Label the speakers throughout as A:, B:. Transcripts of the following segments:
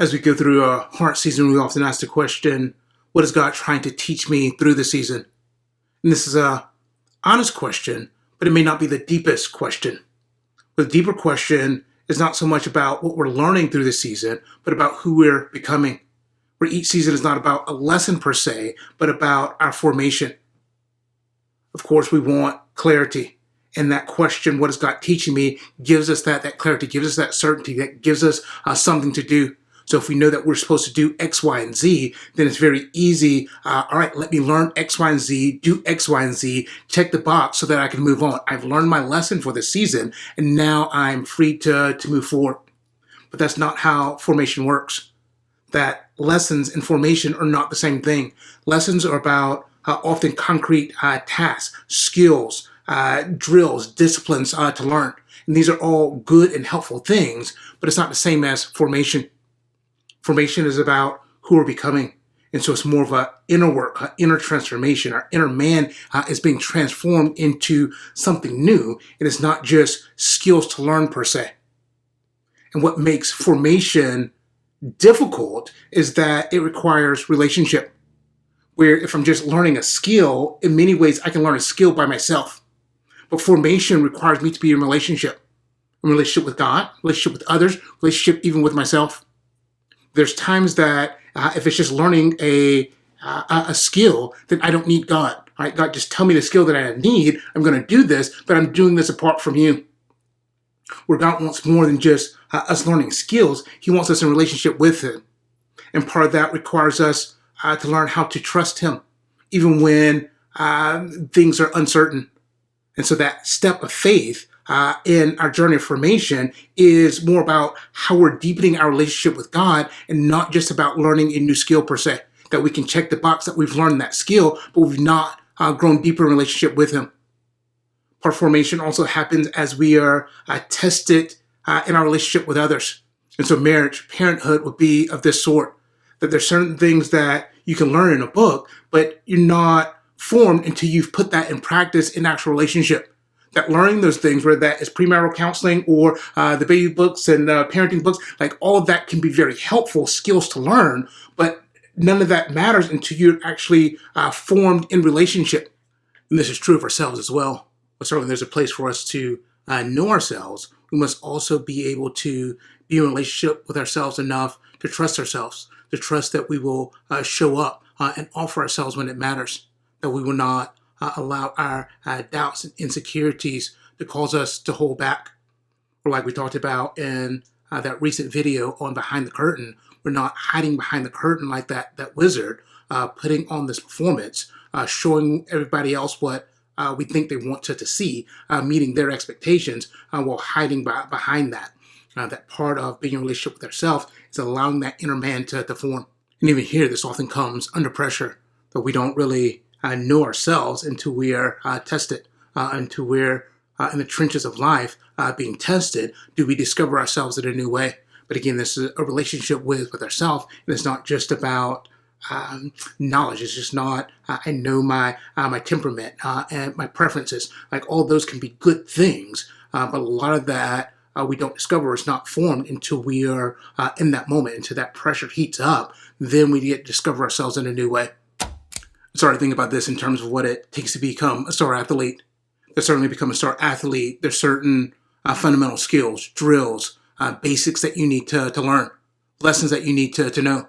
A: As we go through a heart season, we often ask the question, what is God trying to teach me through the season? And this is a honest question, but it may not be the deepest question. The deeper question is not so much about what we're learning through the season, but about who we're becoming. Where each season is not about a lesson per se, but about our formation. Of course, we want clarity. And that question, what is God teaching me, gives us that clarity, gives us that certainty, that gives us something to do. So if we know that we're supposed to do X, Y, and Z, then it's very easy. All right, let me learn X, Y, and Z, do X, Y, and Z, check the box so that I can move on. I've learned my lesson for the season, and now I'm free to move forward. But that's not how formation works. That lessons and formation are not the same thing. Lessons are about often concrete tasks, skills, drills, disciplines to learn. And these are all good and helpful things, but it's not the same as formation. Formation is about who we're becoming. And so it's more of an inner work, an inner transformation. Our inner man is being transformed into something new. And it's not just skills to learn per se. And what makes formation difficult is that it requires relationship. Where if I'm just learning a skill, in many ways I can learn a skill by myself. But formation requires me to be in relationship with God, relationship with others, relationship even with myself. There's times that if it's just learning a skill, then I don't need God. All right, God, just tell me the skill that I need. I'm going to do this, but I'm doing this apart from you. Where God wants more than just us learning skills. He wants us in relationship with Him. And part of that requires us to learn how to trust Him, even when things are uncertain. And so that step of faith in our journey of formation is more about how we're deepening our relationship with God and not just about learning a new skill per se, that we can check the box that we've learned that skill, but we've not grown deeper in relationship with Him. Part of formation also happens as we are tested in our relationship with others. And so marriage, parenthood would be of this sort, that there's certain things that you can learn in a book, but you're not formed until you've put that in practice in actual relationship. That learning those things, whether that is premarital counseling or the baby books and parenting books, like all of that can be very helpful skills to learn, but none of that matters until you're actually formed in relationship. And this is true of ourselves as well. But certainly there's a place for us to know ourselves. We must also be able to be in a relationship with ourselves enough to trust ourselves, to trust that we will show up and offer ourselves when it matters, that we will not allow our doubts and insecurities to cause us to hold back. Or like we talked about in that recent video on Behind the Curtain, we're not hiding behind the curtain like that wizard, putting on this performance, showing everybody else what we think they want to see, meeting their expectations while hiding behind that. That part of being in a relationship with ourselves is allowing that inner man to form. And even here, this often comes under pressure, that we don't really know ourselves until we are tested, until we're in the trenches of life being tested. Do we discover ourselves in a new way? But again, this is a relationship with ourselves, and it's not just about knowledge. It's just not I know my temperament and my preferences. Like all those can be good things, but a lot of that we don't discover. It's not formed until we are in that moment, until that pressure heats up. Then we get to discover ourselves in a new way. I started thinking about this in terms of what it takes to become a star athlete. To certainly become a star athlete, there's certain fundamental skills, drills, basics that you need to learn, lessons that you need to know.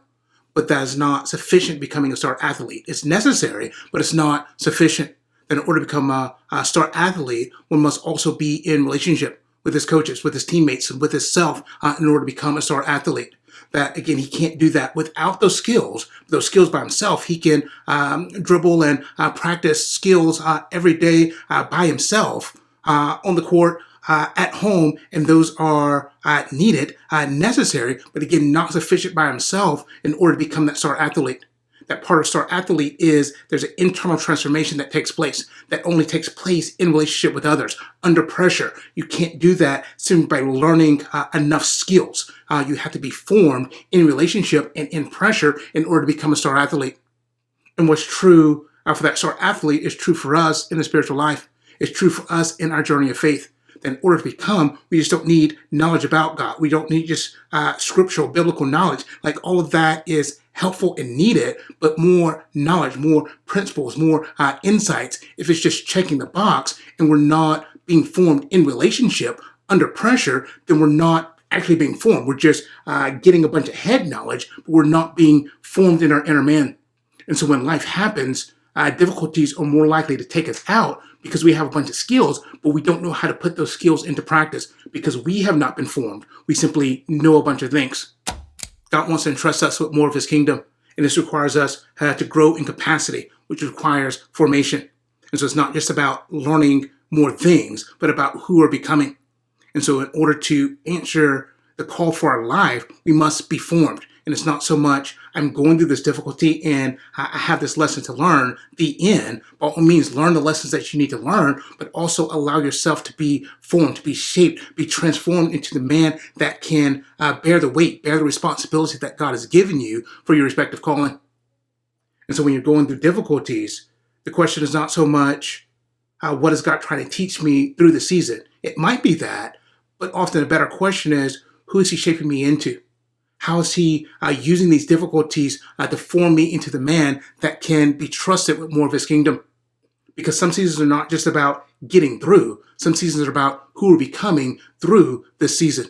A: But that is not sufficient becoming a star athlete. It's necessary, but it's not sufficient. That in order to become a star athlete, one must also be in relationship with his coaches, with his teammates, and with himself in order to become a star athlete. That, again, he can't do that without those skills. Those skills by himself, he can dribble and practice skills every day by himself on the court, at home, and those are needed, necessary, but again, not sufficient by himself in order to become that star athlete. That part of star athlete is there's an internal transformation that takes place, that only takes place in relationship with others, under pressure. You can't do that simply by learning enough skills. You have to be formed in relationship and in pressure in order to become a star athlete. And what's true for that star athlete is true for us in the spiritual life. It's true for us in our journey of faith. In order to become, we just don't need knowledge about God. We don't need just scriptural, biblical knowledge. Like all of that is helpful and needed, but more knowledge, more principles, more insights. If it's just checking the box and we're not being formed in relationship under pressure, then we're not actually being formed. We're just getting a bunch of head knowledge, but we're not being formed in our inner man. And so when life happens, difficulties are more likely to take us out because we have a bunch of skills, but we don't know how to put those skills into practice because we have not been formed. We simply know a bunch of things. God wants to entrust us with more of his kingdom, and this requires us to grow in capacity, which requires formation. And so it's not just about learning more things, but about who we're becoming. And so in order to answer the call for our life, we must be formed. And it's not so much, I'm going through this difficulty and I have this lesson to learn, the end. By all means, learn the lessons that you need to learn, but also allow yourself to be formed, to be shaped, be transformed into the man that can bear the weight, bear the responsibility that God has given you for your respective calling. And so when you're going through difficulties, the question is not so much, what is God trying to teach me through the season? It might be that, but often a better question is, who is he shaping me into? How is he using these difficulties to form me into the man that can be trusted with more of his kingdom? Because some seasons are not just about getting through. Some seasons are about who we're becoming through this season.